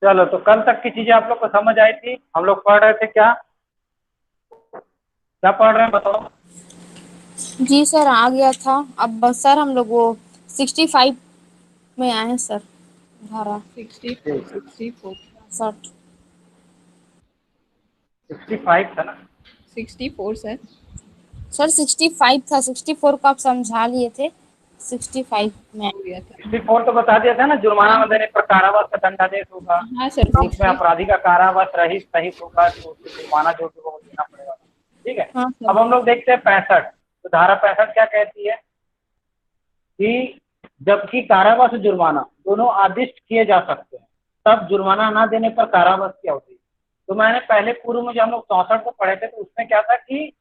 चलो, तो कल तक की चीजें आप लोग को समझ आई थी। हम लोग पढ़ रहे थे क्या क्या पढ़ रहे हैं बताओ। जी सर, आ गया था। अब बस सर हम लोग वो 65 में आए हैं सर। धारा 64 64 60। 65 था ना। 64 सर। सर 65 था, 64 को आप समझा लिए थे। हाँ 65 में हो गया था। 64 तो बता दिया था ना, जुर्माना हाँ न देने पर कारावास का दंडादेश होगा। हाँ सर तो उसमें 60। अपराधी का कारावास रहित सहित होगा, तो उसको जुर्माना जो भी वो देना पड़ेगा। ठीक है। हाँ सर। अब हम लोग देखते हैं 65। तो धारा 65 क्या कहती है कि जबकि कारावास और जुर्माना दोनों आदिष्ट किए जा सकते हैं, तब जुर्माना न देने पर कारावास की अवधि। तो मैंने पहले पूर्व में जब हम लोग 64 को पढ़े थे, तो उसमें क्या था कि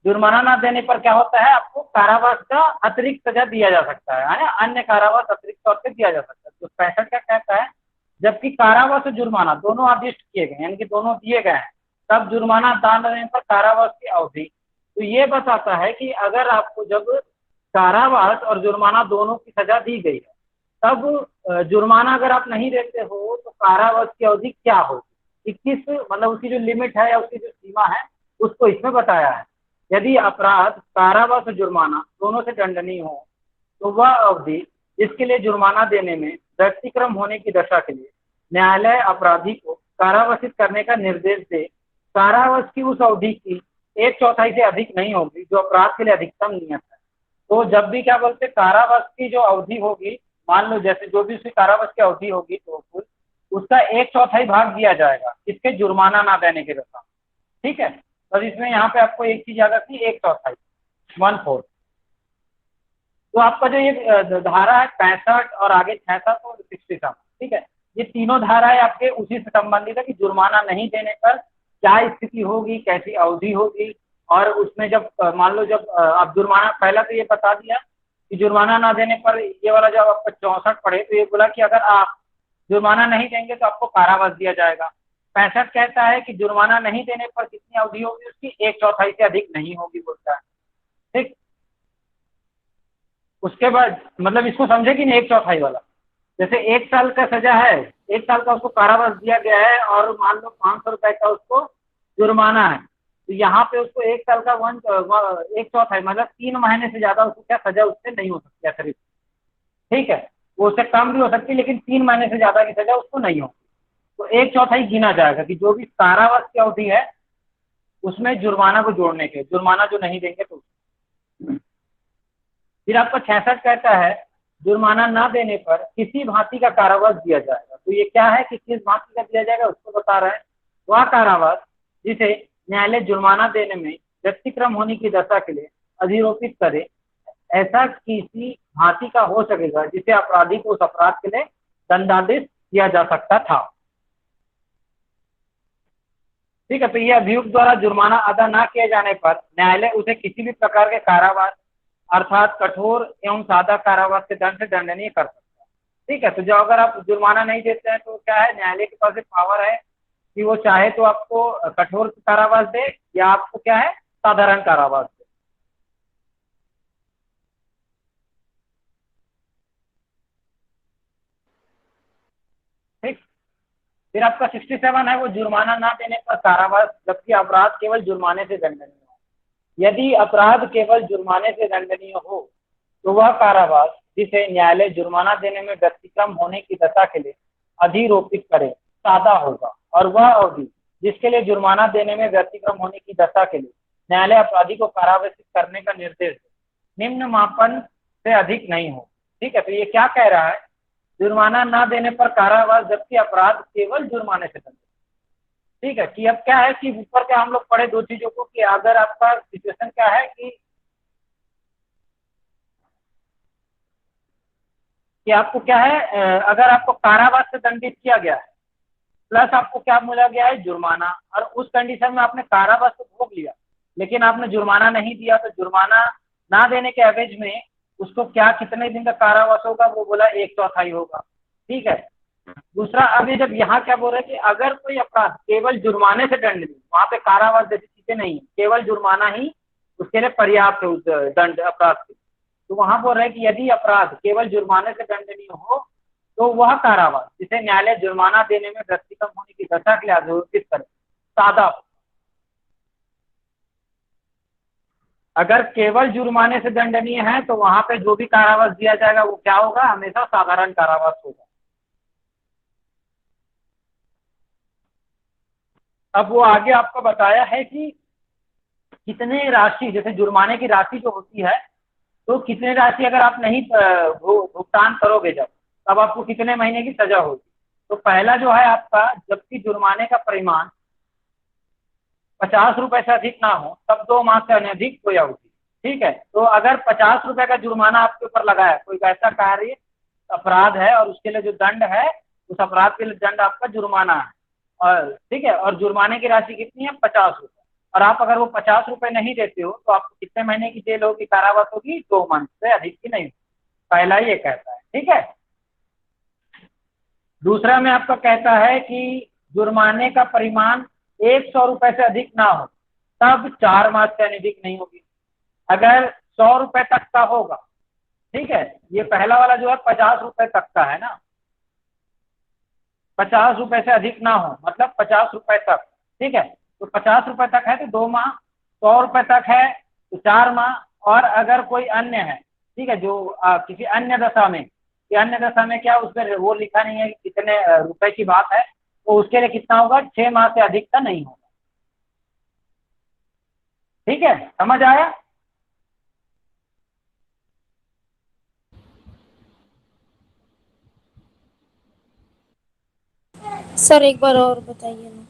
जुर्माना ना देने पर क्या होता है, आपको कारावास का अतिरिक्त सजा दिया जा सकता है ना, अन्य कारावास अतिरिक्त तौर पे दिया जा सकता है। तो 65 क्या कहता है, जबकि कारावास और जुर्माना दोनों आदिष्ट किए गए, यानी कि दोनों दिए गए हैं, तब जुर्माना दान देने पर कारावास की अवधि। तो ये बताता है कि अगर आपको जब कारावास और जुर्माना दोनों की सजा दी गई है, तब जुर्माना अगर आप नहीं देते हो तो कारावास की अवधि क्या होगी, 21, मतलब उसकी जो लिमिट है या उसकी जो सीमा है उसको इसमें बताया है। यदि अपराध कारावास और जुर्माना दोनों से दंडनीय हो, तो वह अवधि जिसके लिए जुर्माना देने में व्यतिक्रम होने की दशा के लिए न्यायालय अपराधी को कारावासित करने का निर्देश दे, कारावास की उस अवधि की 1/4 से अधिक नहीं होगी जो अपराध के लिए अधिकतम नियत है। तो जब भी क्या बोलते, कारावास की जो अवधि होगी, मान लो जैसे जो भी उसकी कारावास की अवधि होगी, तो कुल उसका 1/4 भाग दिया जाएगा इसके जुर्माना ना देने के दशा। ठीक है। तो इसमें यहाँ पे आपको एक चीज याद रखनी, 1/4, 1/4। तो आपका जो ये धारा है 65 और आगे 66 और 67, ठीक है, ये तीनों धाराएं आपके उसी से संबंधित है कि जुर्माना नहीं देने पर क्या स्थिति होगी, कैसी अवधि होगी। और उसमें जब मान लो जब आप जुर्माना, पहला तो ये बता दिया कि जुर्माना ना देने पर, ये वाला जब आपका 64 पढ़े तो ये बोला कि अगर आप जुर्माना नहीं देंगे तो आपको कारावास दिया जाएगा। 65 कहता है कि जुर्माना नहीं देने पर कितनी अवधि होगी उसकी, 1/4 से अधिक नहीं होगी बोलता है। ठीक। उसके बाद मतलब इसको समझे कि नहीं, 1/4 वाला, जैसे 1 साल का सजा है, 1 साल का उसको कारावास दिया गया है और मान लो 500 रुपए का उसको जुर्माना है, तो यहाँ पे उसको 1 साल का 1/4 मतलब 3 महीने से ज्यादा उसको क्या सजा उससे नहीं हो सकती अतिरिक्त। ठीक है। वो उससे कम भी हो सकती है लेकिन 3 महीने से ज्यादा की सजा उसको नहीं होगी। तो 1/4 गिना जाएगा कि जो भी कारावास की अवधि है उसमें जुर्माना को जोड़ने के, जुर्माना जो नहीं देंगे तो। फिर आपका 66 कहता है जुर्माना न देने पर किसी भांति का कारावास दिया जाएगा। तो ये क्या है कि किस भांति का दिया जाएगा उसको बता रहा है, वह कारावास जिसे न्यायालय जुर्माना देने में व्यतिक्रम होने की दशा के लिए अधिरोपित करे, ऐसा किसी भांति का हो सकेगा जिसे अपराधी को उस अपराध के लिए दंडादेश किया जा सकता था। ठीक है। तो ये अभियुक्त द्वारा जुर्माना अदा न किए जाने पर न्यायालय उसे किसी भी प्रकार के कारावास अर्थात कठोर एवं सादा कारावास के दंड से दंडनीय कर सकता है। ठीक है। तो जो अगर आप जुर्माना नहीं देते हैं तो क्या है, न्यायालय के पास पावर है कि वो चाहे तो आपको कठोर कारावास दे या आपको क्या है, साधारण कारावास दे। ठीक। फिर आपका 67 है, वो जुर्माना ना देने पर कारावास, जबकि अपराध केवल जुर्माने से दंडनीय हो। यदि अपराध केवल जुर्माने से दंडनीय हो तो वह कारावास जिसे न्यायालय जुर्माना देने में व्यतिक्रम होने की दशा के लिए अधिरोपित करे सादा होगा, और वह अवधि जिसके लिए जुर्माना देने में व्यतिक्रम होने की दशा के लिए न्यायालय अपराधी को कारावासित करने का निर्देश दे, निम्न मापन से अधिक नहीं हो। ठीक है। तो ये क्या कह रहा है, जुर्माना ना देने पर कारावास जबकि अपराध केवल जुर्माने से दंडित। ठीक है। कि अब क्या है कि ऊपर क्या हम लोग पढ़े दो चीजों को, कि अगर आपका सिचुएशन क्या है कि आपको क्या है, अगर आपको कारावास से दंडित किया गया है प्लस आपको क्या मिला गया है, जुर्माना, और उस कंडीशन में आपने कारावास तो भोग लिया लेकिन आपने जुर्माना नहीं दिया, तो जुर्माना ना देने के एवज में उसको क्या कितने दिन का कारावास होगा, वो बोला 1/4 होगा। ठीक है। दूसरा, अभी जब यहाँ क्या बोल रहे हैं कि अगर कोई अपराध केवल जुर्माने से दंड, वहां पे कारावास जैसी चीजें नहीं, केवल जुर्माना ही उसके लिए पर्याप्त है उस दंड अपराध के। तो वहां बोल रहे हैं कि यदि अपराध केवल जुर्माने से दंडनीय हो तो वह कारावास जिसे न्यायालय जुर्माना देने में व्यतिक्रम होने की दशा के लिए अधोरेखित करे सादा हो। अगर केवल जुर्माने से दंडनीय है तो वहां पे जो भी कारावास दिया जाएगा वो क्या होगा, हमेशा साधारण कारावास होगा। अब वो आगे आपको बताया है कि कितने राशि, जैसे जुर्माने की राशि जो होती है, तो कितने राशि अगर आप नहीं भुगतान करोगे जब, तब आपको कितने महीने की सजा होगी। तो पहला जो है आपका, जबकि जुर्माने का परिमाण 50 रुपए से अधिक ना हो तब 2 माह से अनधिक कोई अवधि। ठीक है, तो अगर 50 रुपए का जुर्माना आपके ऊपर लगा है, कोई ऐसा कार्य अपराध है और उसके लिए जो दंड है, उस अपराध के लिए दंड आपका जुर्माना है, और ठीक है, और जुर्माने की राशि कितनी है, 50 रुपए, और आप अगर वो 50 रुपए नहीं देते हो तो आपको कितने महीने की जेल होगी, कारावास होगी, 2 मंथ से अधिक की नहीं। पहला ये कहता है। ठीक है, दूसरा में आपका कहता है कि जुर्माने का परिमाण 100 रुपए से अधिक ना हो तब 4 माह से अधिक नहीं होगी। अगर 100 रुपए तक का होगा, ठीक है, ये पहला वाला जो है 50 रुपए तक का है ना, 50 रुपए से अधिक ना हो मतलब 50 रुपए तक। ठीक है, तो 50 रुपए तक है तो 2 माह, 100 रुपए तक है तो 4 माह, और अगर कोई अन्य है, ठीक है, जो किसी अन्य दशा में, कि अन्य दशा में क्या, उसमें वो लिखा नहीं है कि कितने रुपए की बात है, तो उसके लिए कितना होगा, 6 माह से अधिक का नहीं होगा। ठीक है, समझ आया। सर एक बार और बताइए ना।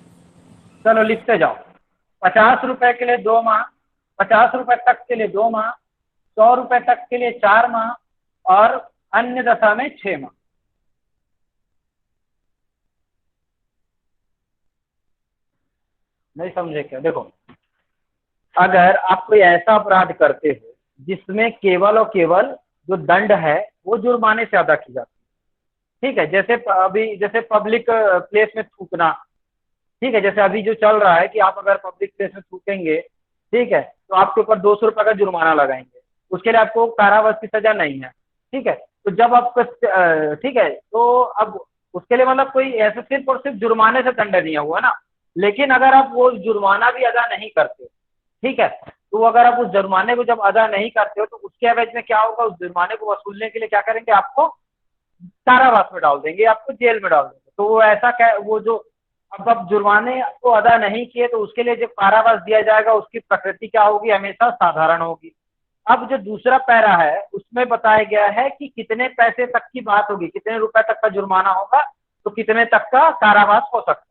चलो लिखते जाओ। 50 रुपए के लिए 2 माह, 50 रुपए तक के लिए 2 माह, 100 रुपए तक के लिए 4 माह, और अन्य दशा में 6 माह। नहीं समझे क्या? देखो, अगर आप कोई ऐसा अपराध करते हो जिसमें केवल और केवल जो दंड है वो जुर्माने से अदा की जाती है, ठीक है, जैसे अभी जैसे पब्लिक प्लेस में थूकना, ठीक है, जैसे अभी जो चल रहा है कि आप अगर पब्लिक प्लेस में थूकेंगे, ठीक है, तो आपके ऊपर 200 रुपए का जुर्माना लगाएंगे, उसके लिए आपको कारावास की सजा नहीं है। ठीक है, तो जब आपको ठीक है, तो अब उसके लिए मतलब कोई ऐसे सिर्फ और सिर्फ जुर्माने से दंड नहीं हुआ ना, लेकिन अगर आप वो जुर्माना भी अदा नहीं करते, ठीक है, तो अगर आप उस जुर्माने को जब अदा नहीं करते हो तो उसके एवज में क्या होगा, उस जुर्माने को वसूलने के लिए क्या करेंगे, आपको कारावास में डाल देंगे, आपको जेल में डाल देंगे। तो वो ऐसा क्या, वो जो अब आप जुर्माने को अदा नहीं किए तो उसके लिए जो कारावास दिया जाएगा उसकी प्रकृति क्या होगी, हमेशा साधारण होगी। अब जो दूसरा पैरा है उसमें बताया गया है कि कितने पैसे तक की बात होगी, कितने रुपए तक का जुर्माना होगा, तो कितने तक का कारावास हो सकता है।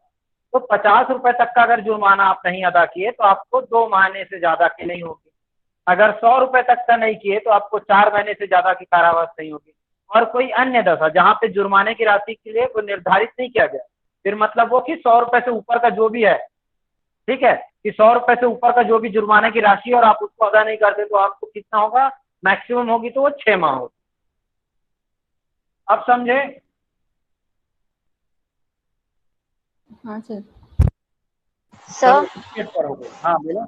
तो 50 रुपए तक का अगर जुर्माना आप नहीं अदा किए तो आपको 2 महीने से ज्यादा की नहीं होगी। अगर 100 रुपए तक का नहीं किए तो आपको 4 महीने से ज्यादा की कारावास नहीं होगी। और कोई अन्य दशा जहाँ पे जुर्माने की राशि के लिए वो निर्धारित नहीं किया गया, फिर मतलब वो कि 100 रुपए से ऊपर का जो भी है, ठीक है, कि 100 रुपए से ऊपर का जो भी जुर्माने की राशि और आप उसको अदा नहीं करते तो आपको कितना होगा, मैक्सिमम होगी तो वो 6 माह होगी। अब समझे? हाँ सर। चलो सर 68 पर हो गए। हाँ बोलो।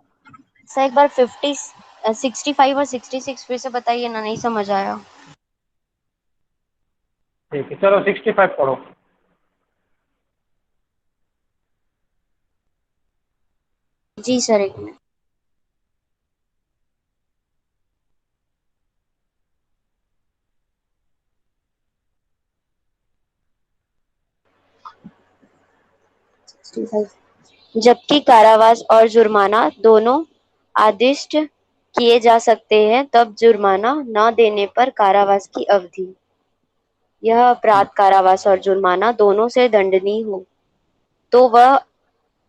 सर एक बार 65 और 66 फिर से बताइए ना, नहीं समझ आया। ठीक है, चलो 65 पढ़ो। जी सर, एक मिनट। जबकि कारावास और जुर्माना दोनों आदिष्ट किए जा सकते हैं तब जुर्माना न देने पर कारावास की अवधि, यह अपराध कारावास और जुर्माना दोनों से दंडनीय हो तो वह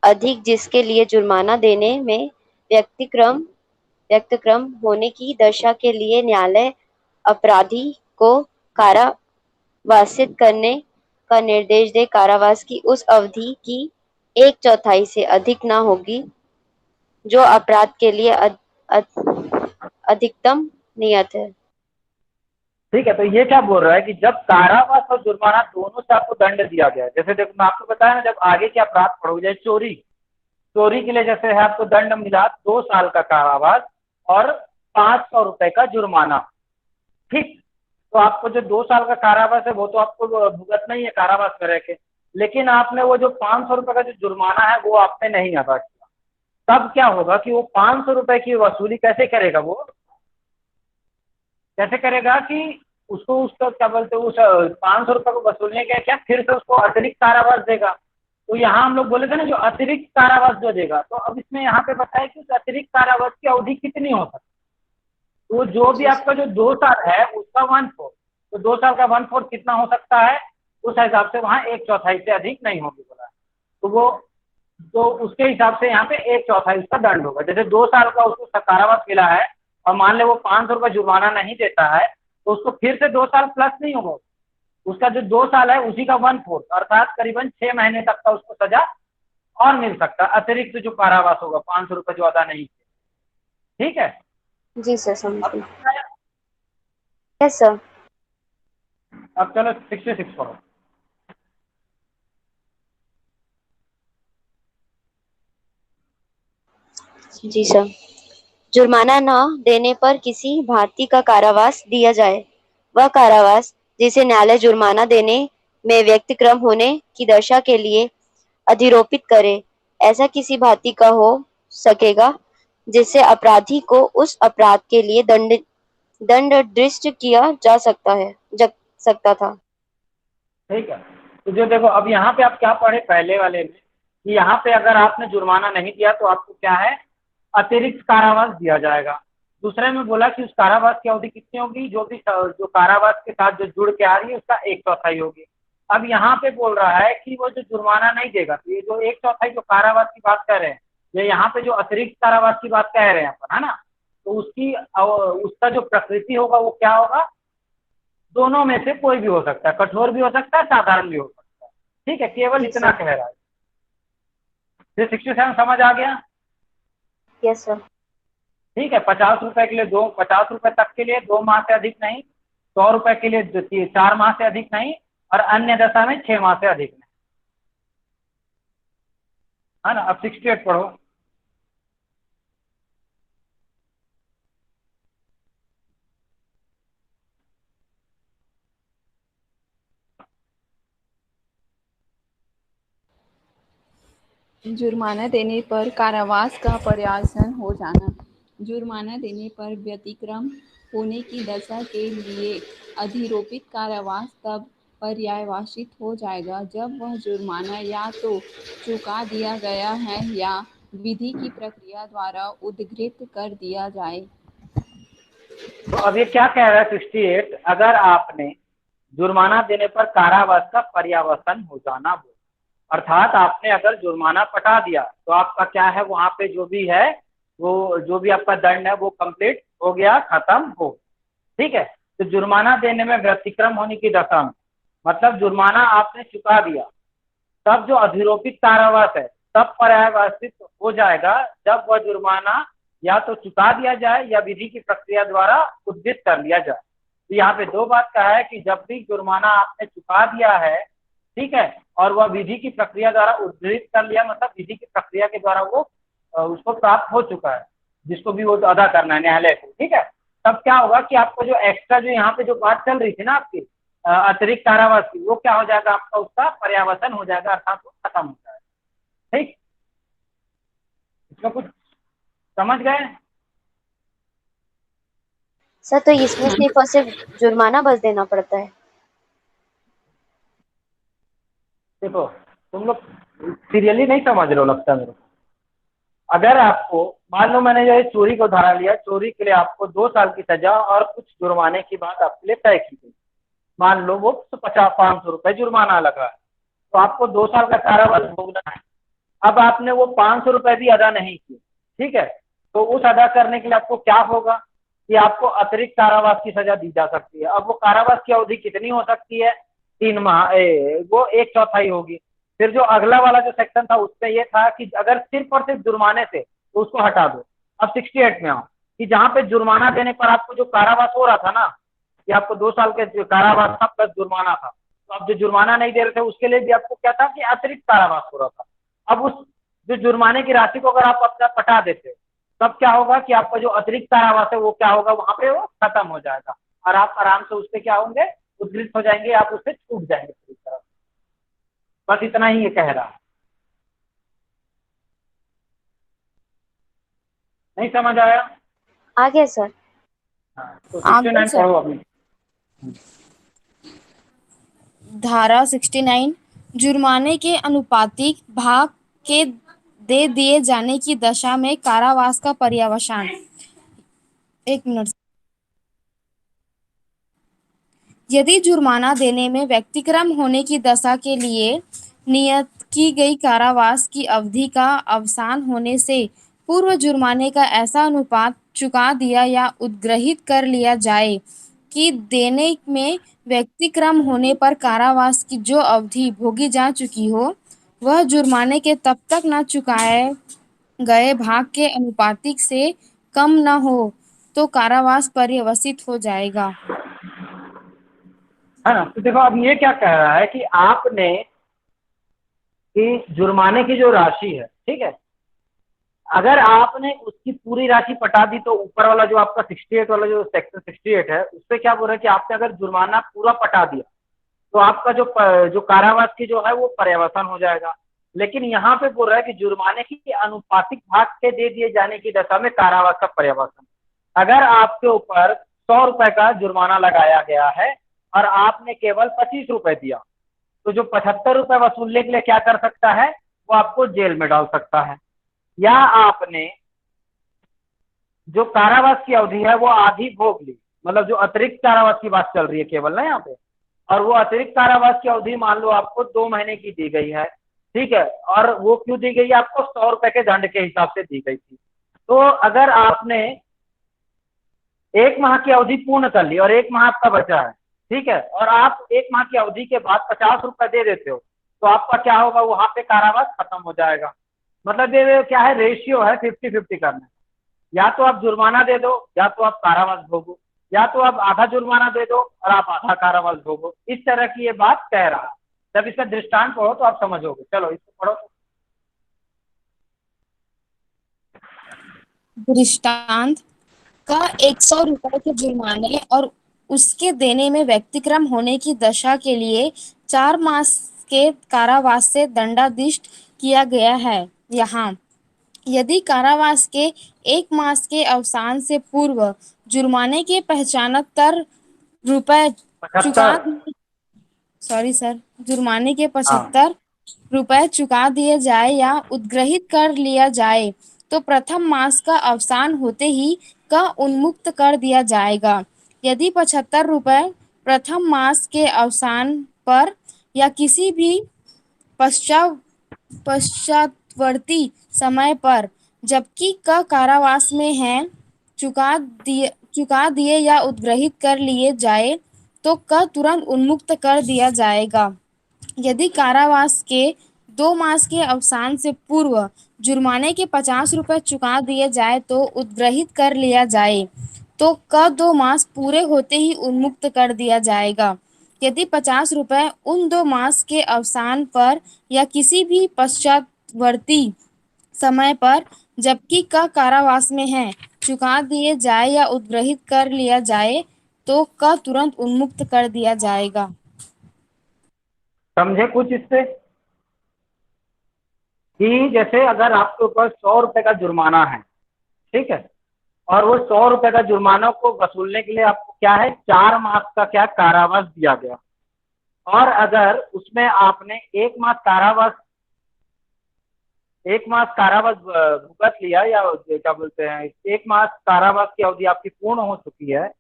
अधिक जिसके लिए जुर्माना देने में व्यक्तिक्रम होने की दशा के लिए न्यायालय अपराधी को कारावासित करने का निर्देश दे, कारावास की उस अवधि की 1/4 से अधिक न होगी जो अपराध के लिए अधिकतम नियत है। ठीक है, तो ये क्या बोल रहा है कि जब कारावास और जुर्माना दोनों से आपको दंड दिया गया है, जैसे देखो मैं आपको बताया ना, जब आगे के अपराध पढ़ोगे, जैसे चोरी, चोरी के लिए जैसे है आपको दंड मिला 2 साल का कारावास और 500 रुपए का जुर्माना। ठीक, तो आपको जो 2 साल का कारावास है वो तो आपको भुगतना ही है कारावास में रह के, लेकिन आपने वो जो 500 रुपए का जो जुर्माना है वो आपने नहीं अदा किया, तब क्या होगा कि वो 500 रुपए की वसूली कैसे करेगा, वो कैसे करेगा कि उसको उसका क्या बोलते हैं, उस 500 रुपए को वसूलने के क्या फिर से उसको अतिरिक्त कारावास देगा। तो यहाँ हम लोग बोले थे ना जो अतिरिक्त कारावास जो देगा, तो अब इसमें यहाँ पे बताया कि उस अतिरिक्त कारावास की अवधि कितनी हो सकती है। तो जो भी जी आपका जो 2 साल है उसका 1/4, तो 2 साल का 1/4 कितना हो सकता है, उस हिसाब से वहां 1/4 से अधिक नहीं होगी बोला है। तो वो तो उसके हिसाब से यहाँ पे 1/4 उसका दंड होगा। जैसे 2 साल का उसको कारावास मिला है और मान ले वो 500 रुपये जुर्माना नहीं देता है, तो उसको फिर से 2 साल प्लस नहीं होगा, उसका जो 2 साल है उसी का 1/4 अर्थात करीबन 6 महीने तक का उसको सजा और मिल सकता है, अतिरिक्त जो कारावास होगा 500 रुपये जो अदा नहीं किए। ठीक है, जी सर, समझ अब गई। Yes sir. अब चलो 66 पढ़ो। जी सर। जुर्माना न देने पर किसी भारतीय का कारावास दिया जाए, वह कारावास जिसे न्यायालय जुर्माना देने में व्यतिक्रम होने की दशा के लिए अधिरोपित करे, ऐसा किसी भारतीय का हो सकेगा जिससे अपराधी को उस अपराध के लिए दंडित किया जा सकता था। ठीक है, तो जो देखो अब यहाँ पे आप क्या पढ़े पहले वाले में कि यहाँ पे अगर आपने जुर्माना नहीं दिया तो आपको क्या है, अतिरिक्त कारावास दिया जाएगा। दूसरे में बोला कि उस कारावास की अवधि कितनी होगी, जो भी जो कारावास के साथ जो जुड़ के आ रही है उसका 1/4 होगी। अब यहाँ पे बोल रहा है कि वो जो जुर्माना नहीं देगा, तो ये जो 1/4 जो कारावास की बात कर रहे हैं, ये यहाँ पे जो अतिरिक्त कारावास की बात कह रहे हैं अपन, है ना, तो उसका जो प्रकृति होगा वो क्या होगा, दोनों में से कोई भी हो सकता है, कठोर भी हो सकता है, साधारण भी हो सकता है। ठीक है, केवल इतना कह रहा है। फिर 67 समझ आ गया। Yes sir. ठीक है, 50 रुपए के लिए 50 रुपए तक के लिए 2 माह से अधिक नहीं, 100 रुपए के लिए 4 माह से अधिक नहीं, और अन्य दशा में 6 माह से अधिक नहीं, है ना। अब 68 पढ़ो। जुर्माना देने पर कारावास का पर्यावसन हो जाना। जुर्माना देने पर व्यतिक्रम होने की दशा के लिए अधिरोपित कारावास तब पर्यायवासित हो जाएगा जब वह जुर्माना या तो चुका दिया गया है या विधि की प्रक्रिया द्वारा उद्धृत कर दिया जाए। तो अब ये क्या कह रहा है 68, अगर आपने जुर्माना देने पर कारावास का पर्यावसन हो जाना हो, अर्थात आपने अगर जुर्माना पटा दिया तो आपका क्या है, वहां पे जो भी है वो जो भी आपका दंड है वो कंप्लीट हो गया, खत्म हो। ठीक है, तो जुर्माना देने में व्यतिक्रम होने की दशा में मतलब जुर्माना आपने चुका दिया, तब जो अधिरोपित कारावास है तब पर्यायवासित हो जाएगा जब वह जुर्माना या तो चुका दिया जाए या विधि की प्रक्रिया द्वारा उद्धृत कर लिया जाए। तो यहाँ पे दो बात का है कि जब भी जुर्माना आपने चुका दिया है, ठीक है, और वह विधि की प्रक्रिया द्वारा उद्धृत कर लिया, मतलब विधि की प्रक्रिया के द्वारा वो उसको प्राप्त हो चुका है, जिसको भी वो अदा करना है न्यायालय को। ठीक है, तब क्या होगा कि आपको जो एक्स्ट्रा जो यहाँ पे जो बात चल रही थी ना आपकी अतिरिक्त कारावास की, वो क्या हो जाएगा आपका, उसका पर्यावसन हो जाएगा, अर्थात वो खत्म हो जाएगा। ठीक, इसमें कुछ समझ गए? सर तो इसमें सिर्फ और सिर्फ जुर्माना बस देना पड़ता है? देखो तुम लोग सीरियली नहीं समझ रहे हो लगता है मेरे को। अगर आपको मान लो मैंने जो है चोरी को उदाहरण लिया, चोरी के लिए आपको 2 साल की सजा और कुछ जुर्माने की बात आपके लिए तय की गई, मान लो वो 500 रुपए जुर्माना लगा है, तो आपको 2 साल का कारावास भोगना है। अब आपने वो 500 रुपए भी अदा नहीं किए, ठीक है, तो उस अदा करने के लिए आपको क्या होगा कि आपको अतिरिक्त कारावास की सजा दी जा सकती है। अब वो कारावास की अवधि कितनी हो सकती है, 3 माह, वो 1/4 होगी। फिर जो अगला वाला जो सेक्शन था उसमें ये था कि अगर सिर्फ और सिर्फ जुर्माने से, तो उसको हटा दो। अब 68 में आओ कि जहाँ पे जुर्माना देने पर आपको जो कारावास हो रहा था ना, कि आपको 2 साल के कारावास था प्लस जुर्माना था, तो आप जो जुर्माना नहीं दे रहे थे उसके लिए भी आपको क्या था कि अतिरिक्त कारावास हो रहा था। अब उस जो जुर्माने की राशि को अगर आप अपना पटा देते, तब क्या होगा कि आपका जो अतिरिक्त कारावास है वो क्या होगा, वहां पे वो खत्म हो जाएगा, और आप आराम से उससे क्या होंगे, उद्धृत हो जाएंगे, आप उससे छूट जाएंगे पूरी तरह से। बस इतना ही ये कह रहा है। नहीं समझ आया? आगे सर। हाँ, तो आगे 69 सर। पढ़ो अभी। धारा 69 जुर्माने के अनुपातिक भाग के दे दिए जाने की दशा में कारावास का पर्यवसान। एक मिनट। यदि जुर्माना देने में व्यतिक्रम होने की दशा के लिए नियत की गई कारावास की अवधि का अवसान होने से पूर्व जुर्माने का ऐसा अनुपात चुका दिया या उद्ग्रहित कर लिया जाए कि देने में व्यतिक्रम होने पर कारावास की जो अवधि भोगी जा चुकी हो वह जुर्माने के तब तक न चुकाए गए भाग के अनुपातिक से कम न हो तो कारावास पर्यवसित हो जाएगा। है ना? तो देखो अब ये क्या कह रहा है कि आपने कि जुर्माने की जो राशि है, ठीक है, अगर आपने उसकी पूरी राशि पटा दी तो ऊपर वाला जो आपका 68 वाला जो सेक्शन 68 है उसपे क्या बोल रहा है कि आपने अगर जुर्माना पूरा पटा दिया तो आपका जो कारावास की जो है वो पर्यवसान हो जाएगा। लेकिन यहाँ पे बोल रहा है कि जुर्माने की अनुपातिक भाग के दे दिए जाने की दशा में कारावास का पर्यवसान। अगर आपके ऊपर 100 रुपए का जुर्माना लगाया गया है और आपने केवल 25 रुपए दिया तो जो 75 रुपए वसूलने के लिए क्या कर सकता है, वो आपको जेल में डाल सकता है। या आपने जो कारावास की अवधि है वो आधी भोग ली, मतलब जो अतिरिक्त कारावास की बात चल रही है केवल ना यहाँ पे, और वो अतिरिक्त कारावास की अवधि मान लो आपको 2 महीने की दी गई है, ठीक है, और वो क्यों दी गई, आपको 100 रुपए के दंड के हिसाब से दी गई थी। तो अगर आपने 1 माह की अवधि पूर्ण कर ली और 1 माह आपका बचा है, ठीक है, और आप 1 माह की अवधि के बाद 50 रुपए दे देते हो तो आपका क्या होगा, वहां पे कारावास खत्म हो जाएगा। मतलब ये क्या है, रेशियो है 50-50 करना। या तो आप जुर्माना दे दो या तो आप कारावास भोगो, या तो आप आधा जुर्माना दे दो और आप आधा कारावास भोगो। इस तरह की ये बात कह रहा है। जब इसका दृष्टांत पढ़ो तो आप समझोगे। चलो इसको पढ़ो। दृष्टांत का 100 रुपए के जुर्माने और उसके देने में व्यतिक्रम होने की दशा के लिए 4 मास के कारावास से दंडाधिष्ट किया गया है। यहाँ यदि कारावास के 1 मास के अवसान से पूर्व जुर्माने के 75 रुपए चुका 75। सॉरी सर जुर्माने के हाँ 75 रुपए चुका दिए जाए या उद्ग्रहित कर लिया जाए तो प्रथम मास का अवसान होते ही का उन्मुक्त कर दिया जाएगा। यदि 75 रुपए प्रथम मास के अवसान पर या किसी भी पश्चातवर्ती समय पर जबकि का कारावास में है चुका दिए या उद्ग्रहित कर लिए जाए तो का तुरंत उन्मुक्त कर दिया जाएगा। यदि कारावास के 2 मास के अवसान से पूर्व जुर्माने के 50 रुपए चुका दिए जाए तो उद्ग्रहित कर लिया जाए तो का 2 मास पूरे होते ही उन्मुक्त कर दिया जाएगा। यदि 50 रुपए उन 2 मास के अवसान पर या किसी भी पश्चातवर्ती समय पर जबकि का कारावास में है चुका दिए जाए या उद्ग्रहित कर लिया जाए तो का तुरंत उन्मुक्त कर दिया जाएगा। समझे कुछ इससे? कि जैसे अगर आपके ऊपर 100 रुपए का जुर्माना है, ठीक है, और वो 100 रुपए का जुर्माना को वसूलने के लिए आपको क्या है, 4 मास का क्या कारावास दिया गया, और अगर उसमें आपने 1 मास कारावास भुगत लिया, या क्या बोलते हैं, 1 मास कारावास की अवधि आपकी पूर्ण हो चुकी है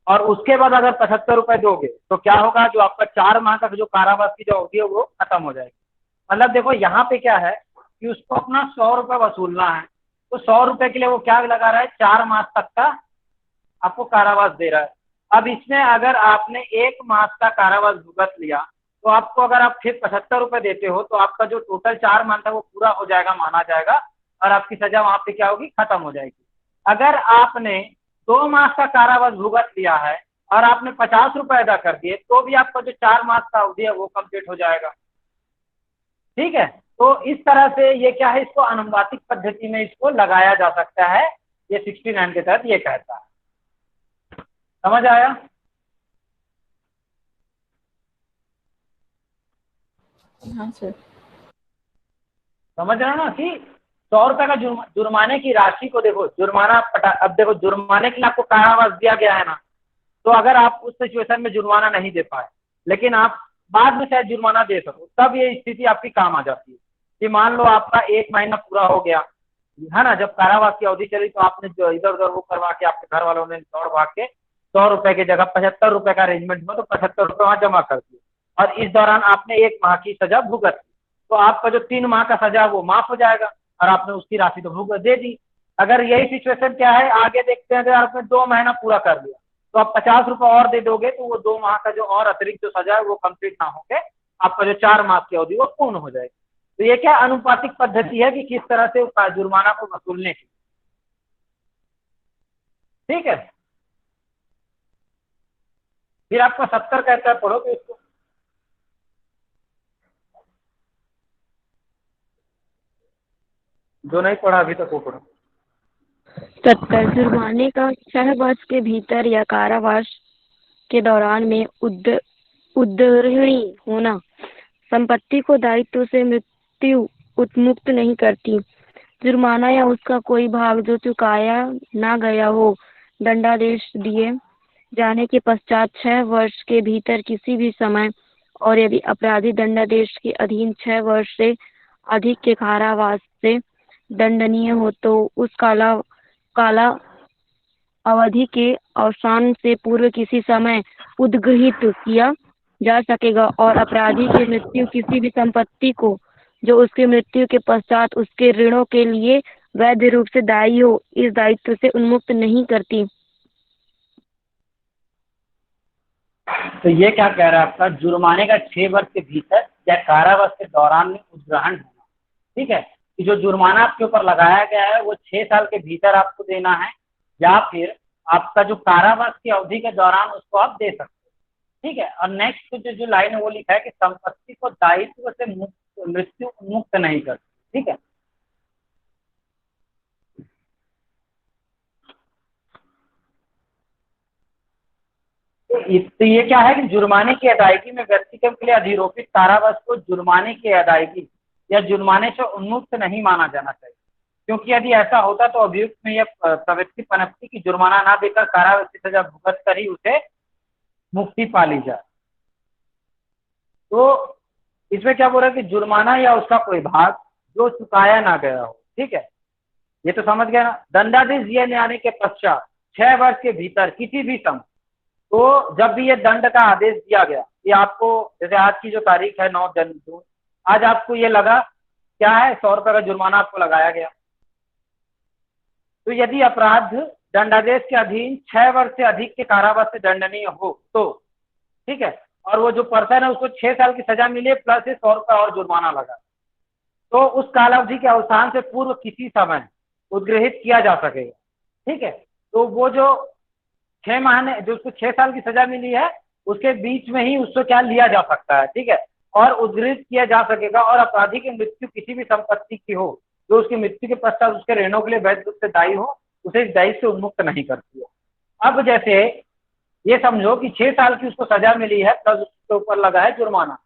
और उसके बाद अगर 75 रुपए दोगे तो क्या होगा, जो आपका 4 माह का जो कारावास की जो अवधि है वो खत्म हो जाएगी। मतलब देखो यहाँ पे क्या है कि उसको अपना 100 रुपए वसूलना है, तो 100 रुपए के लिए वो क्या लगा रहा है, 4 मास तक का आपको कारावास दे रहा है। अब इसमें अगर आपने 1 मास का कारावास भुगत लिया तो आपको अगर आप फिर 75 रुपए देते हो तो आपका जो टोटल 4 माह था वो पूरा हो जाएगा, माना जाएगा, और आपकी सजा वहां पे क्या होगी, खत्म हो जाएगी। अगर आपने 2 मास का कारावास भुगत लिया है और आपने 50 रुपए अदा कर दिए तो भी आपका जो 4 मास का अवधि है वो कंप्लीट हो जाएगा। ठीक है, तो इस तरह से ये क्या है, इसको अनुपातिक पद्धति में इसको लगाया जा सकता है। ये 69 के तहत ये कहता है। समझ आया? हाँ सर। समझ रहे हो ना कि 100 रुपए का जुर्माने की राशि को देखो, जुर्माना अब देखो जुर्माने के लिए आपको कारावास दिया गया है ना, तो अगर आप उस सिचुएशन में जुर्माना नहीं दे पाए लेकिन आप बाद में शायद जुर्माना दे सको, तब ये स्थिति आपकी काम आ जाती है कि मान लो आपका 1 महीना पूरा हो गया है ना, जब कारावास की अवधि चली तो आपने जो इधर उधर वो करवा के आपके घर वालों ने दौड़ भाग के 100 रुपए की जगह 75 रुपए का अरेंजमेंट हुआ तो 75 रुपए वहां जमा कर दिए और इस दौरान आपने 1 माह की सजा भुगत, तो आपका जो 3 माह का सजा वो माफ हो जाएगा और आपने उसकी राशि तो भुगत दे दी। अगर यही सिचुएशन क्या है आगे देखते हैं, अगर आपने 2 महीना पूरा कर लिया तो आप 50 रुपए और दे दोगे तो वो 2 माह का जो और अतिरिक्त जो सजा है वो कंप्लीट ना होके आपका जो 4 माह की अवधि वो पूर्ण हो जाएगी। तो ये क्या अनुपातिक पद्धति है कि किस तरह से जुर्माना को वसूलने की। ठीक है, फिर आपका 70 कहता है, पढ़ो तो इसको। जो नहीं पढ़ा अभी तक वो पढ़ो। 70 जुर्माने का 6 वर्ष के भीतर या कारावास के दौरान में उद्धरणी होना संपत्ति को दायित्व से मृत्यु उन्मुक्त नहीं करती। जुर्माना या उसका कोई भाग जो चुकाया ना गया हो, दंडादेश दिए जाने के पश्चात 6 वर्ष के भीतर किसी भी समय, और यदि अपराधी दंडादेश के अधीन 6 वर्ष से अधिक के कारावास से दंडनीय हो तो उस काला अवधि के अवसान से पूर्व किसी समय उद्गृहित किया जा सकेगा, और अपराधी की मृत्यु किसी भी संपत्ति को जो उसकी मृत्यु के पश्चात उसके ऋणों के लिए वैध रूप से दायी हो, इस दायित्व से उन्मुक्त नहीं करती। तो ये क्या कह रहा है आपका, जुर्माने का 6 वर्ष के भीतर या कारावास के दौरान में उद्ग्रहण होना। ठीक है, कि जो जुर्माना आपके ऊपर लगाया गया है वो 6 साल के भीतर आपको देना है या फिर आपका जो कारावास की अवधि के दौरान उसको आप दे सकते हो। ठीक है, और नेक्स्ट जो लाइन है वो लिखा है कि संपत्ति को दायित्व से मृत्यु मुक्त नहीं करती। ठीक है, तो ये क्या है कि जुर्माने की अदायगी में व्यक्तिगत के लिए अधिरोपित कारावास को जुर्माने की अदायगी या जुर्माने से उन्मुक्त नहीं माना जाना चाहिए, क्योंकि यदि ऐसा होता तो अभियुक्त में यह प्रवृत्ति पनपती कि जुर्माना ना देकर कारावास की सजा भुगत कर ही उसे मुक्ति पा ली जाए। तो इसमें क्या बोल रहा है कि जुर्माना या उसका कोई भाग जो चुकाया ना गया हो। ठीक है, ये तो समझ गया ना। दंडादेश दिए आने के पश्चात 6 वर्ष के भीतर किसी भी समय, तो जब भी ये दंड का आदेश दिया गया, ये आपको जैसे आज की जो तारीख है 9 जून, आज आपको ये लगा क्या है 100 रुपए का जुर्माना आपको लगाया गया, तो यदि अपराध दंडादेश के अधीन 6 वर्ष से अधिक के कारावास से दंडनीय हो तो ठीक है, और वो जो पर्सन है उसको 6 साल की सजा मिले प्लस 100 रुपए और जुर्माना लगा, तो उस कालावधि के अवसान से पूर्व किसी समय उद्गृहित किया जा सकेगा। ठीक है, तो वो जो 6 महीने जो उसको 6 साल की सजा मिली है उसके बीच में ही उसको क्या लिया जा सकता है। ठीक है, और उद्धृत किया जा सकेगा, और अपराधी की मृत्यु किसी भी संपत्ति की हो जो उसकी मृत्यु के पश्चात उसके ऋणों के लिए वैध रूप से दायी हो, उसे इस दायित्व से उन्मुक्त नहीं करती है। अब जैसे ये समझो कि 6 साल की उसको सजा मिली है प्लस उसके ऊपर लगा है जुर्माना,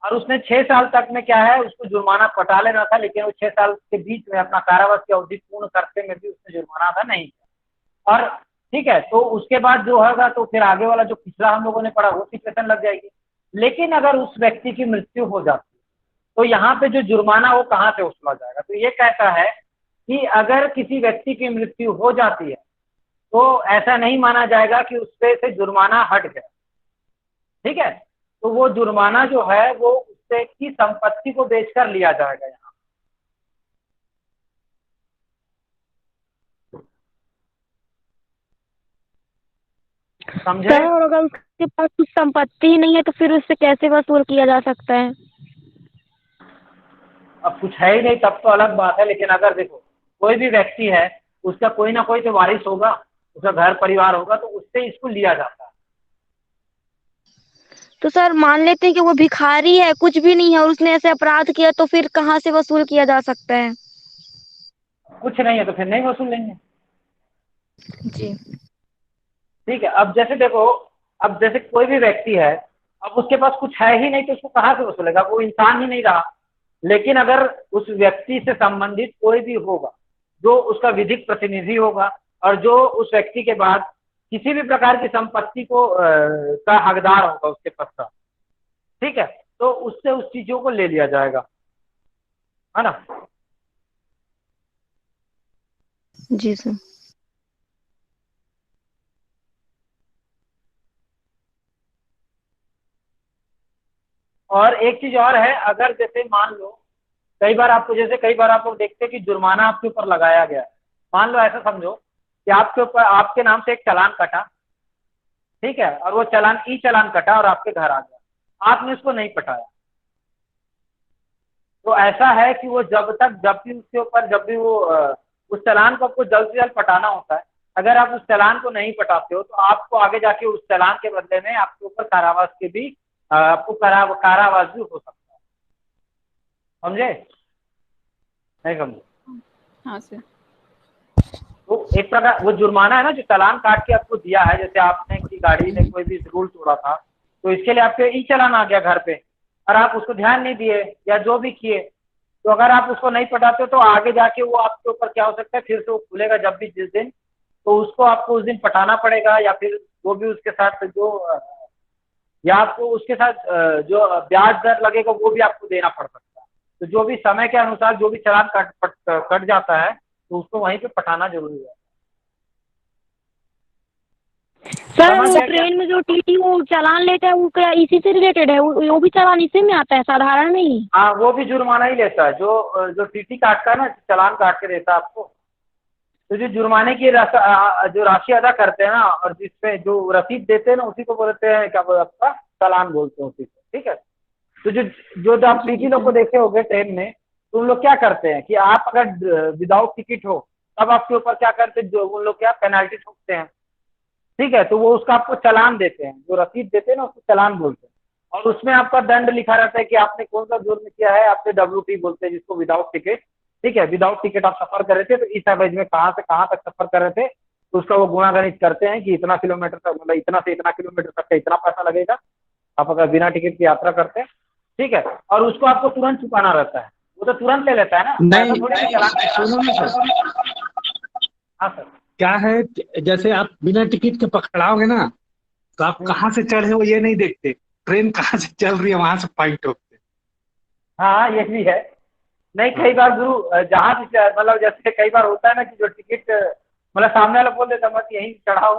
और उसने 6 साल तक में क्या है उसको जुर्माना पटा लेना था, लेकिन वो 6 साल के बीच में अपना कारावास की अवधि पूर्ण करते में भी उसने जुर्माना अदा नहीं किया। और ठीक है, तो उसके बाद जो होगा तो फिर आगे वाला जो पिछला हम लोगों ने पढ़ा वो सिचुएशन लग जाएगी। लेकिन अगर उस व्यक्ति की मृत्यु हो जाती है तो यहाँ पे जो जुर्माना वो कहाँ से वसूला जाएगा, तो ये कहता है कि अगर किसी व्यक्ति की मृत्यु हो जाती है तो ऐसा नहीं माना जाएगा कि उससे से जुर्माना हट गया। ठीक है, तो वो जुर्माना जो है वो उससे की संपत्ति को बेचकर लिया जाएगा यहाँ। समझे? सर, और अगर उसके पास कुछ संपत्ति ही नहीं है तो फिर उससे कैसे वसूल किया जा सकता है? अब कुछ है ही नहीं तब तो अलग बात है, लेकिन अगर देखो कोई भी व्यक्ति है उसका कोई ना कोई तो वारिस होगा, उसका घर परिवार होगा, तो उससे इसको लिया जाता है। तो सर मान लेते हैं कि वो भिखारी है, कुछ भी नहीं है, और उसने ऐसे अपराध किया, तो फिर कहाँ से वसूल किया जा सकता है? कुछ नहीं है तो फिर नहीं वसूल लेंगे। जी। ठीक है, अब जैसे देखो, अब जैसे कोई भी व्यक्ति है अब उसके पास कुछ है ही नहीं तो उसको कहाँ से वसूलेगा, वो इंसान ही नहीं रहा। लेकिन अगर उस व्यक्ति से संबंधित कोई भी होगा जो उसका विधिक प्रतिनिधि होगा और जो उस व्यक्ति के बाद किसी भी प्रकार की संपत्ति को का हकदार होगा उसके पश्चात, ठीक है, तो उससे उस चीजों को ले लिया जाएगा, है ना। जी सर। और एक चीज और है, अगर जैसे मान लो कई बार आपको, जैसे कई बार आप लोग देखते हैं कि जुर्माना आपके ऊपर लगाया गया है। मान लो ऐसा समझो कि आपके ऊपर, आपके नाम से एक चालान कटा, ठीक है, और वो चालान ई चालान कटा और आपके घर आ गया, आपने उसको नहीं पटाया, तो ऐसा है कि वो जब तक, जब भी उसके ऊपर, जब भी वो उस चालान को आपको जल्द से जल्द पटाना होता है, अगर आप उस चालान को नहीं पटाते हो तो आपको आगे जाके उस चालान के बदले में आपके ऊपर कारावास के भी आपको कारावास भी हो सकता है। समझे? नहीं समझे? हाँ सर। तो एक प्रकार वो जुर्माना है ना जो चालान काट के आपको दिया है, जैसे आपने की गाड़ी ने कोई भी रूल तोड़ा था तो इसके लिए आपके ई चालान आ गया घर पे और आप उसको ध्यान नहीं दिए या जो भी किए, तो अगर आप उसको नहीं पटाते तो आगे जाके वो आपके ऊपर क्या हो सकता है, फिर से वो खुलेगा जब भी जिस दिन, तो उसको आपको उस दिन पटाना पड़ेगा, या फिर जो भी उसके साथ जो या आपको उसके साथ जो ब्याज दर लगेगा वो भी आपको देना पड़ सकता है। तो जो भी समय के अनुसार जो भी चालान कट जाता है तो उसको वहीं पे पटाना जरूरी है। सर समझ वो गए क्या? ट्रेन में जो टीटी वो चालान लेता है वो क्या इसी से रिलेटेड है? वो भी चालान इसी में आता है, साधारण में ही? हाँ, वो भी जुर्माना ही लेता है, जो जो टीटी काटता है ना, चालान काट के देता है आपको, तो जो जुर्माने की जो राशि अदा करते हैं ना और जिसपे जो रसीद देते हैं ना उसी को बोलते हैं, क्या बोलते हैं आपका, चालान बोलते हैं उसी को, ठीक है। तो जो जो आप टीटी लोग को देखे होंगे ट्रेन में, तो उन लोग क्या करते हैं कि आप अगर विदाउट टिकट हो तब आपके ऊपर क्या करते हैं, जो उन लोग क्या पेनल्टी ठोकते हैं, ठीक है, तो वो उसका आपको चालान देते हैं, जो रसीद देते हैं ना उसको चालान बोलते हैं, और उसमें आपका दंड लिखा रहता है कि आपने कौन सा जुर्म किया है, आपने WT बोलते हैं जिसको, विदाउट टिकट, ठीक है, विदाउट टिकट आप सफर कर रहे थे तो इस एवरेज में कहाँ से कहाँ तक सफर कर रहे थे, तो उसका वो गुणा गणित करते हैं कि इतना किलोमीटर तक, मतलब इतना से इतना किलोमीटर तक का इतना पैसा लगेगा आप अगर बिना टिकट की यात्रा करते हैं, ठीक है, और उसको आपको तुरंत चुकाना रहता है, वो तो तुरंत ले लेता है ना, नहीं ऐसा थोड़ी ना चालान। सुनो ना सर, हाँ सर। क्या है, जैसे आप बिना टिकट के पकड़ाओगे ना तो आप कहाँ से चढ़े हो ये नहीं देखते, ट्रेन कहाँ से चल रही है वहां से फाइन ठोकते। हाँ ये भी है। नहीं कई बार गुरु जहाँ से, मतलब जैसे कई बार होता है ना कि जो टिकट, मतलब सामने वाला बोल देता मत यहीं चढ़ाओ,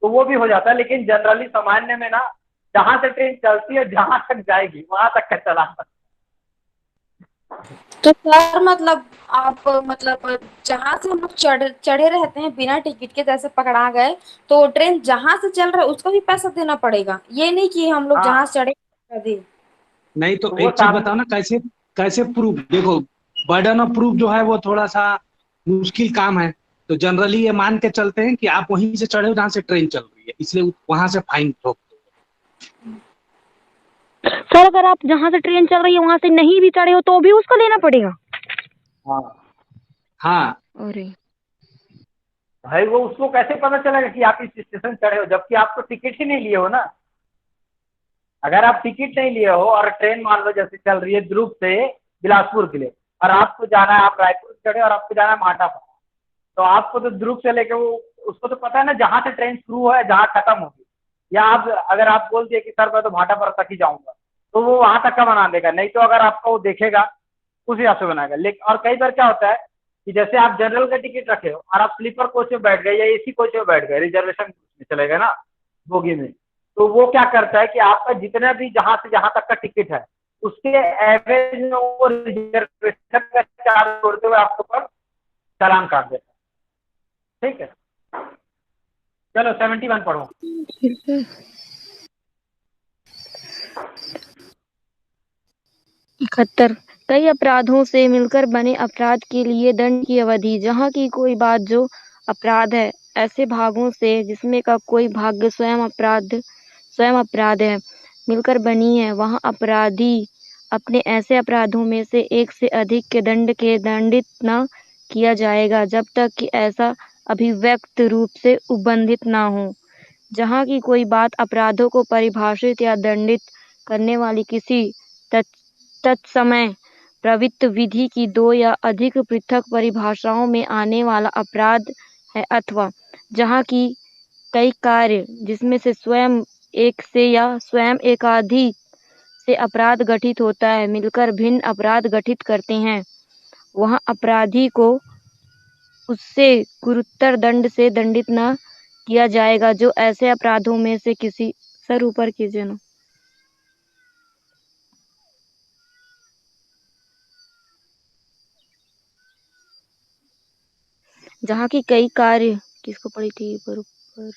तो वो भी हो जाता है, लेकिन जनरली सामान्य में ना जहाँ से ट्रेन चलती है जहाँ तक जाएगी वहां तक का चलान लगता तो सर मतलब आप मतलब जहाँ से हम लोग चढ़े रहते हैं बिना टिकट के, जैसे पकड़ा गए तो ट्रेन जहाँ से चल रहा है उसका भी पैसा देना पड़ेगा, ये नहीं कि हम है। लोग जहाँ हाँ, से चढ़े पैसा दें। नहीं तो तो वो एक चीज बताओ ना, कैसे कैसे प्रूफ, देखो बर्डन ऑफ प्रूफ जो है वो थोड़ा सा मुश्किल काम है, तो जनरली ये मान के चलते हैं कि आप वहीं से चढ़े हो जहाँ से ट्रेन चल रही है, इसलिए वहां से फाइन ठोकते सर अगर आप जहाँ से ट्रेन चल रही है वहां से नहीं भी चढ़े हो तो भी उसको लेना पड़ेगा? हाँ हाँ। अरे भाई, वो उसको कैसे पता चलेगा कि आप इस स्टेशन चढ़े हो जबकि आप तो टिकट ही नहीं लिए हो ना। अगर आप टिकट नहीं लिए हो और ट्रेन मान लो जैसे चल रही है दुर्ग से बिलासपुर के लिए, और आपको जाना है, आप रायपुर चढ़े और आपको जाना है माटापा, तो आपको तो दुर्ग से लेके वो, उसको तो पता है ना जहाँ से ट्रेन शुरू है जहाँ खत्म होगी, या आप अगर आप बोल दिए कि सर मैं तो भाटापारा तक ही जाऊंगा तो वो वहां तक का बना देगा, नहीं तो अगर आपका वो देखेगा उस हिसाब से बनाएगा। लेकिन और कई बार क्या होता है कि जैसे आप जनरल का टिकट रखे हो और आप स्लीपर कोच में बैठ गए या AC कोच में बैठ गए, रिजर्वेशन में चले गए ना बोगी में, तो वो क्या करता है कि आपका जितना भी जहां से जहां तक का टिकट है उसके एवरेज में वो रिजर्वेशन का चार्ज छोड़ते हुए आपके ऊपर चालान काट देता है, ठीक है। चलो 71 पढ़ो। इकहत्तर। कई अपराधों से मिलकर बने अपराध के लिए दंड की अवधि, जहाँ की कोई बात जो अपराध है ऐसे भागों से जिसमें का कोई भाग स्वयं अपराध है मिलकर बनी है, वहाँ अपराधी अपने ऐसे अपराधों में से एक से अधिक के दंड के दंडित न किया जाएगा जब तक कि ऐसा अभिव्यक्त रूप से उबंधित न हो। जहाँ की कोई बात अपराधों को परिभाषित या दंडित करने वाली किसी तत्समय प्रवृत्त विधि की दो या अधिक पृथक परिभाषाओं में आने वाला अपराध है, अथवा जहाँ की कई कार्य जिसमें से स्वयं एक से या स्वयं एकाधिक से अपराध गठित होता है मिलकर भिन्न अपराध गठित करते हैं, वहाँ अपराधी को उससे गुरुतर दंड से दंडित न किया जाएगा जो ऐसे अपराधों में से किसी सर ऊपर कीजिए ना जहाँ की कई कार्य किसको पड़ी थी बरोबर